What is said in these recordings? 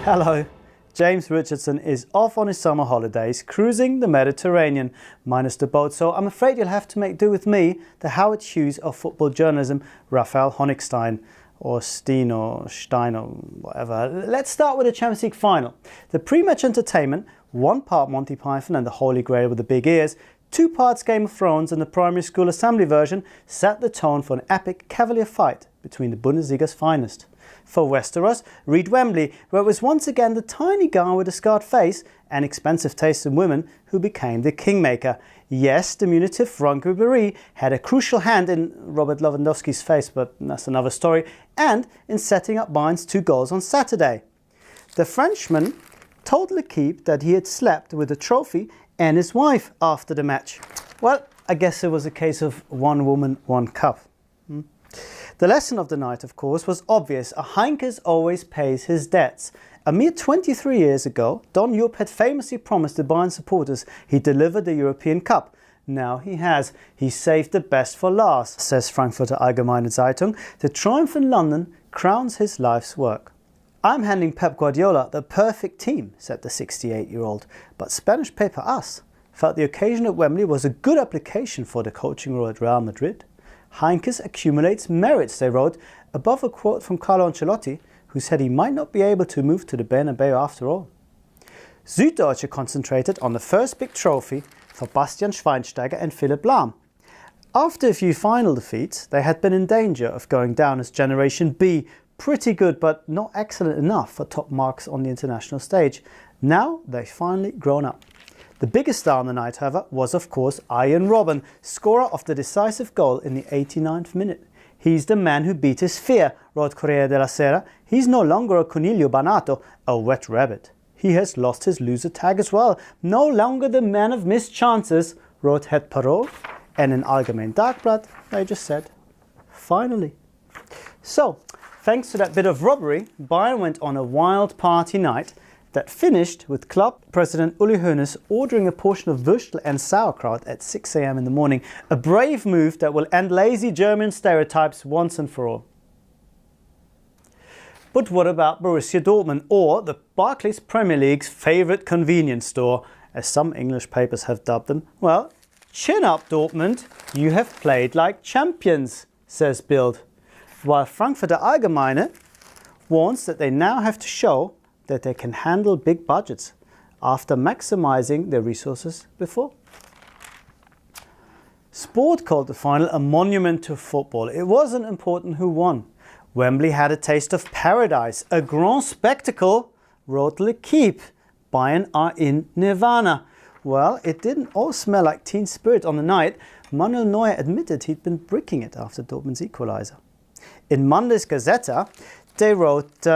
Hello, James Richardson is off on his summer holidays, cruising the Mediterranean, minus the boat, so I'm afraid you'll have to make do with me, the Howard Hughes of football journalism, Raphael Honigstein, or Steen or Stein or whatever. Let's start with the Champions League final. The pre-match entertainment, one part Monty Python and the Holy Grail with the big ears, 2 parts Game of Thrones and the primary school assembly version, set the tone for an epic cavalier fight between the Bundesliga's finest. For Westeros, read Wembley, where it was once again the tiny guy with a scarred face and expensive taste in women who became the kingmaker. Yes, diminutive Franck Ribéry had a crucial hand in Robert Lewandowski's face, but that's another story, and in setting up Bayern's 2 goals on Saturday. The Frenchman told L'Équipe that he had slept with the trophy and his wife after the match. Well, I guess it was a case of one woman, one cup. The lesson of the night, of course, was obvious. A Heinkes always pays his debts. A mere 23 years ago, Don Jupp had famously promised the Bayern supporters he'd deliver the European Cup. Now he has. He saved the best for last, says Frankfurter Allgemeine Zeitung. The triumph in London crowns his life's work. I'm handing Pep Guardiola the perfect team, said the 68-year-old. But Spanish paper AS felt the occasion at Wembley was a good application for the coaching role at Real Madrid. Heinkes accumulates merits, they wrote, above a quote from Carlo Ancelotti, who said he might not be able to move to the Bernabeu after all. Süddeutsche concentrated on the first big trophy for Bastian Schweinsteiger and Philipp Lahm. After a few final defeats, they had been in danger of going down as Generation B, pretty good but not excellent enough for top marks on the international stage. Now they've finally grown up. The biggest star on the night, however, was of course Arjen Robben, scorer of the decisive goal in the 89th minute. He's the man who beat his fear, wrote Corriere della Sera. He's no longer a coniglio banato, a wet rabbit. He has lost his loser tag as well. No longer the man of missed chances, wrote Het Parool. And in Algemeen Dagblad, they just said, finally. So, thanks to that bit of robbery, Bayern went on a wild party night that finished with club president Uli Hoeneß ordering a portion of Würstel and sauerkraut at 6 a.m. in the morning. A brave move that will end lazy German stereotypes once and for all. But what about Borussia Dortmund, or the Barclays Premier League's favourite convenience store, as some English papers have dubbed them? Well, chin up Dortmund, you have played like champions, says Bild. While Frankfurter Allgemeine warns that they now have to show that they can handle big budgets after maximizing their resources before. Sport called the final a monument to football. It wasn't important who won. Wembley had a taste of paradise, a grand spectacle, wrote L'Équipe. Bayern are in nirvana. Well, it didn't all smell like teen spirit on the night. Manuel Neuer admitted he'd been bricking it after Dortmund's equalizer. In Monday's Gazeta, they wrote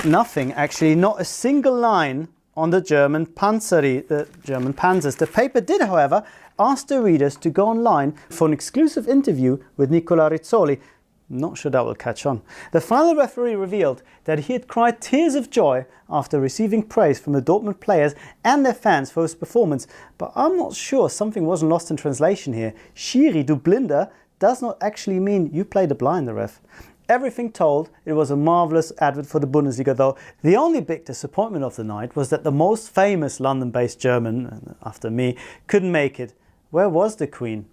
nothing, actually, not a single line on the German Panzeri, the German Panzers. The paper did, however, ask the readers to go online for an exclusive interview with Nicola Rizzoli. Not sure that will catch on. The final referee revealed that he had cried tears of joy after receiving praise from the Dortmund players and their fans for his performance, but I'm not sure something wasn't lost in translation here. Schiri, du Blinder, does not actually mean you play the blind, the ref. Everything told, it was a marvellous advert for the Bundesliga though. The only big disappointment of the night was that the most famous London-based German, after me, couldn't make it. Where was the Queen?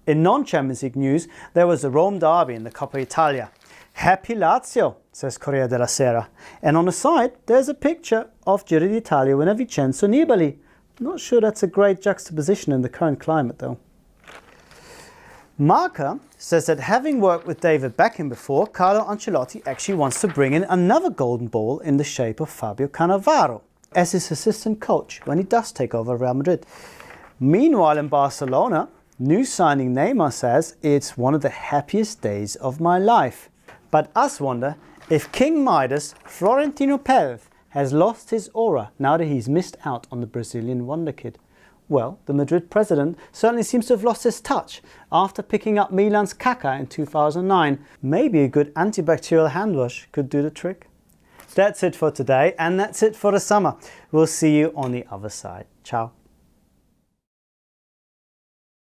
In non-Champions League news, there was a Rome derby in the Coppa Italia. Happy Lazio, says Corriere della Sera. And on the side, there's a picture of Giro d'Italia winner Vincenzo Nibali. Not sure that's a great juxtaposition in the current climate though. Marca says that having worked with David Beckham before, Carlo Ancelotti actually wants to bring in another golden ball in the shape of Fabio Cannavaro as his assistant coach when he does take over Real Madrid. Meanwhile in Barcelona, new signing Neymar says, it's one of the happiest days of my life. But us wonder if King Midas, Florentino Perez, has lost his aura now that he's missed out on the Brazilian wonder kid. Well, the Madrid president certainly seems to have lost his touch after picking up Milan's caca in 2009. Maybe a good antibacterial hand wash could do the trick. That's it for today, and that's it for the summer. We'll see you on the other side. Ciao.